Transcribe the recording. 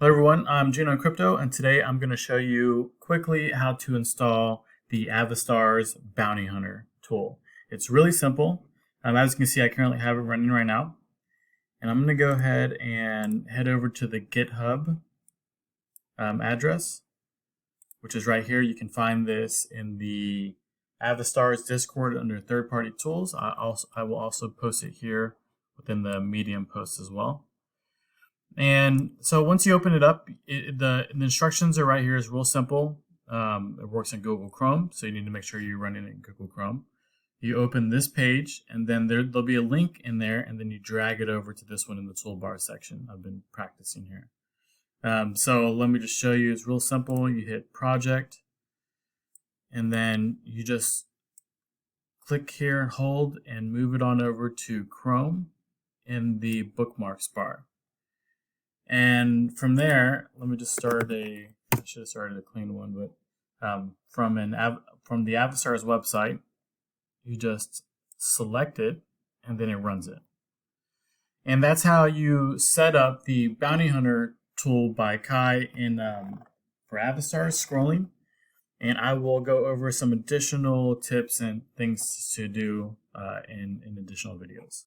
Hello everyone, I'm Gino Crypto, and today I'm going to show you quickly how to install the Avastars Bounty Hunter tool. It's really simple. As you can see, I currently have it running right now. And I'm going to go ahead and head over to the GitHub address, which is right here. You can find this in the Avastars Discord under third-party tools. I will also post it here within the Medium post as well. And so once you open it up, the instructions are right here. It's real simple. It works in Google Chrome, so you need to make sure you're running it in Google Chrome. You open this page, and then there'll be a link in there, and then you drag it over to this one in the toolbar section. I've been practicing here. So let me just show you. It's real simple. You hit Project, and then you just click here and hold and move it on over to Chrome in the bookmarks bar. And from there, let me just start I should have started a clean one, but from the Avastars website, you just select it and then it runs it. And that's how you set up the Bounty Hunter tool by Kai for Avastars scrolling. And I will go over some additional tips and things to do in additional videos.